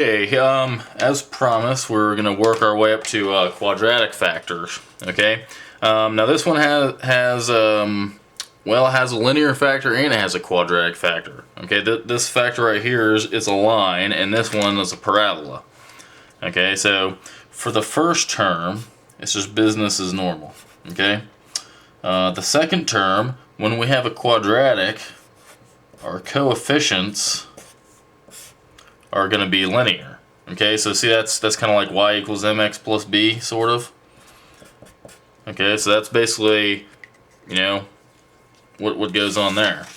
Okay, as promised, we're going to work our way up to quadratic factors. Okay, now this one has it has a linear factor and it has a quadratic factor. Okay, this factor right here is a line, and this one is a parabola. Okay, so for the first term, it's just business as normal. Okay, the second term, when we have a quadratic, our coefficients are going to be linear. Okay, so see that's kind of like y equals mx plus b, sort of. Okay, so that's basically, you know, what goes on there.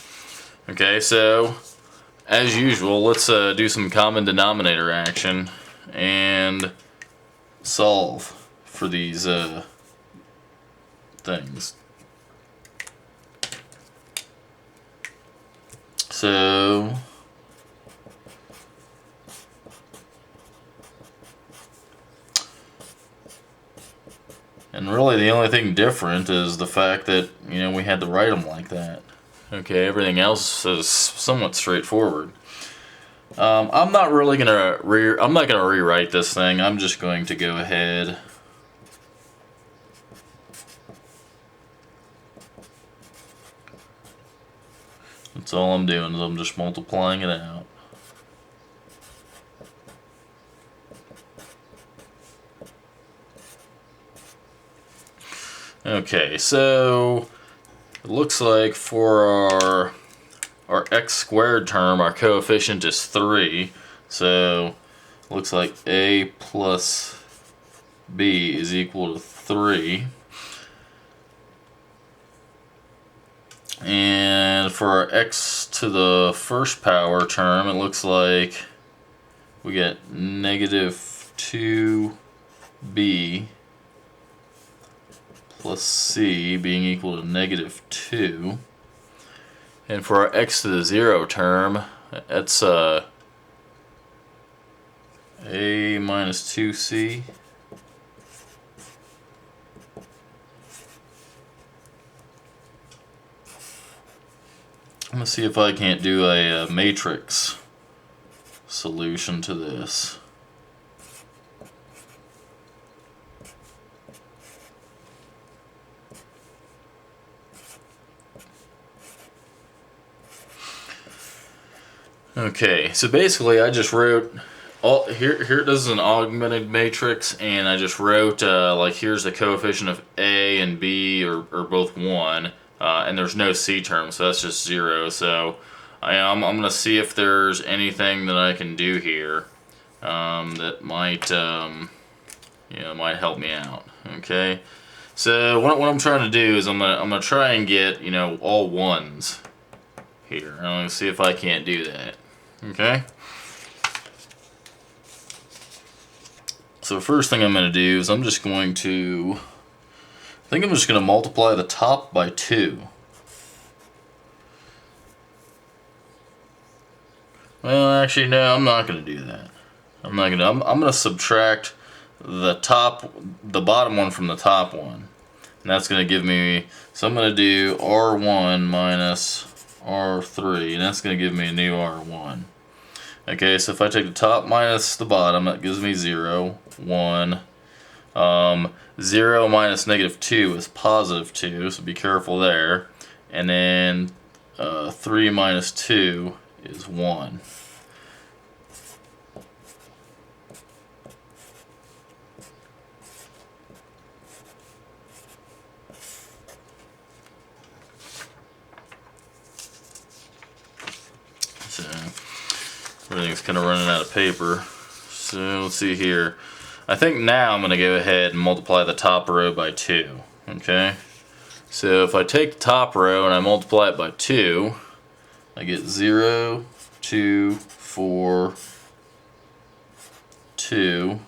Okay, so as usual, let's do some common denominator action and solve for these things. So and really the only thing different is the fact that, you know, we had to write them like that. Okay, everything else is somewhat straightforward. I'm not gonna rewrite this thing. I'm just going to go ahead that's all I'm doing, is I'm just multiplying it out. Okay, so it looks like for our x squared term, our coefficient is 3. So it looks like a plus b is equal to 3. And for our x to the first power term, it looks like we get negative 2b plus c being equal to negative 2. And for our x to the 0 term, that's a minus 2c. I'm going to see if I can't do a matrix solution to this. Okay, so basically I just wrote here it does an augmented matrix, and I just wrote like here's the coefficient of a and b or both 1, and there's no c term, so that's just 0. So I'm gonna see if there's anything that I can do here that might might help me out. Okay, so what I'm trying to do is I'm gonna try and get, you know, all 1s here. I'm gonna see if I can't do that. Okay. So the first thing I'm going to do is I'm just going to multiply the top by 2. Well, actually, no, I'm not going to do that. I'm going to subtract the bottom one from the top one. And that's going to give me, so I'm going to do R1 minus R3, and that's going to give me a new R1. Okay, so if I take the top minus the bottom, that gives me 0, 1. 0 minus negative 2 is positive 2, so be careful there. And then 3 minus 2 is 1. So everything's kind of running out of paper. So let's see here. I think now I'm going to go ahead and multiply the top row by 2. Okay? So if I take the top row and I multiply it by 2, I get 0, 2, 4, 2.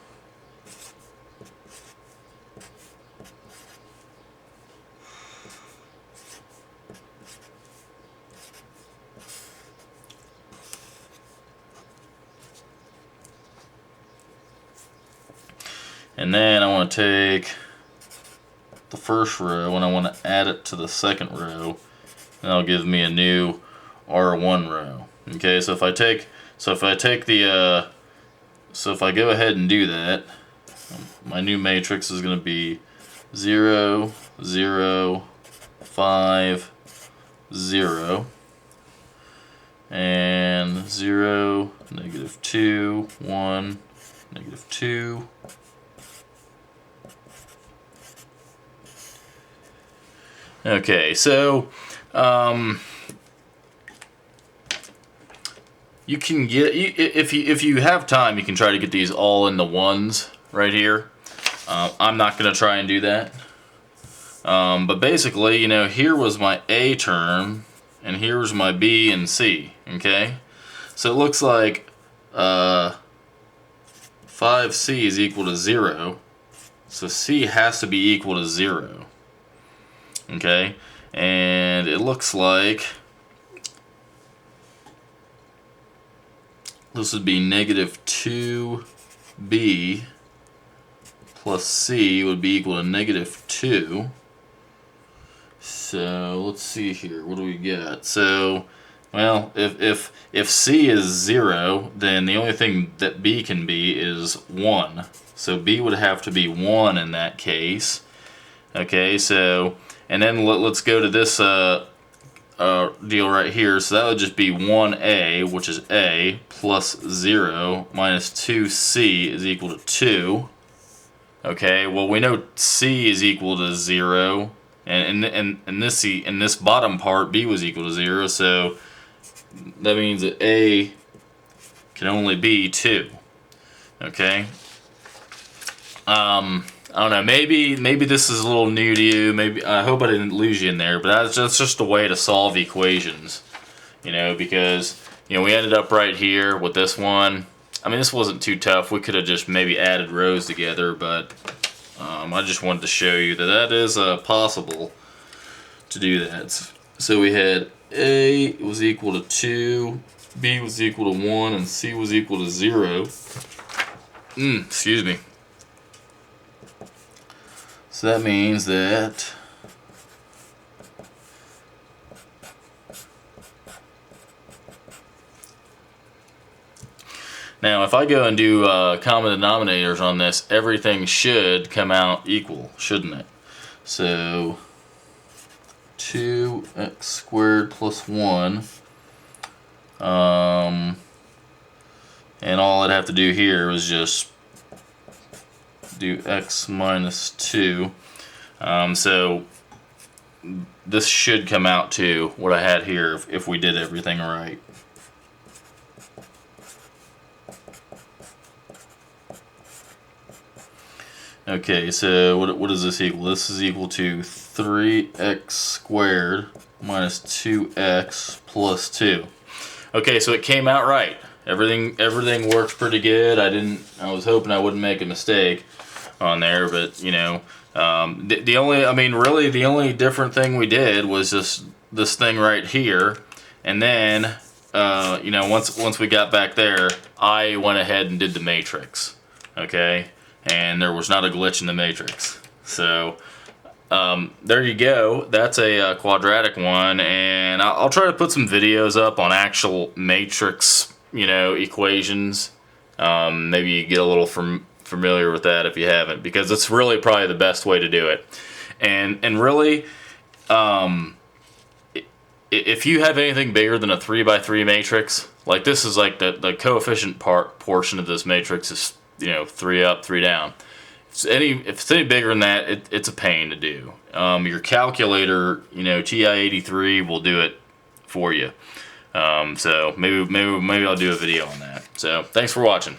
And then I want to take the first row and I want to add it to the second row, and that'll give me a new R1 row. Okay, so if I take the So if I go ahead and do that, my new matrix is going to be 0, 0, 5, 0, and 0, negative 2, 1, negative 2. Okay, so you can get, if you have time, you can try to get these all into ones right here. I'm not going to try and do that. But basically, you know, here was my A term, and here was my B and C, okay? So it looks like 5C is equal to 0, so C has to be equal to 0, okay? And it looks like this would be negative 2B plus C would be equal to negative 2. So let's see here. What do we got? So, well, if C is 0, then the only thing that B can be is 1. So B would have to be 1 in that case. Okay, so, and then let's go to this deal right here. So that would just be 1A, which is A, plus 0 minus 2C is equal to 2. Okay, well, we know C is equal to 0. And this bottom part, B was equal to 0, so that means that A can only be 2. Okay. I don't know. Maybe this is a little new to you. Maybe I hope I didn't lose you in there. But that's just a way to solve equations. You know, because you know we ended up right here with this one. I mean, this wasn't too tough. We could have just maybe added rows together, but I just wanted to show you that that is possible to do that. So we had A was equal to 2, B was equal to 1, and C was equal to 0. Excuse me. So that means that now if I go and do common denominators on this, everything should come out equal, shouldn't it? So 2x squared plus 1, and all I'd have to do here was just do x minus 2. So this should come out to what I had here if we did everything right. Okay, so what is this equal? This is equal to 3x squared minus 2x plus 2. Okay, so it came out right. Everything works pretty good. I was hoping I wouldn't make a mistake on there, but you know, the only different thing we did was just this thing right here, and then you know, once we got back there, I went ahead and did the matrix. Okay, and there was not a glitch in the matrix. So there you go. That's a quadratic one, and I'll try to put some videos up on actual matrix, you know, equations. Maybe you get a little familiar with that if you haven't, because it's really probably the best way to do it. And really, if you have anything bigger than a 3x3 matrix, like this is like the coefficient portion of this matrix is, you know, 3 up, 3 down. If it's any bigger than that, it's a pain to do. Your calculator, you know, TI-83 will do it for you. So maybe I'll do a video on that. So thanks for watching.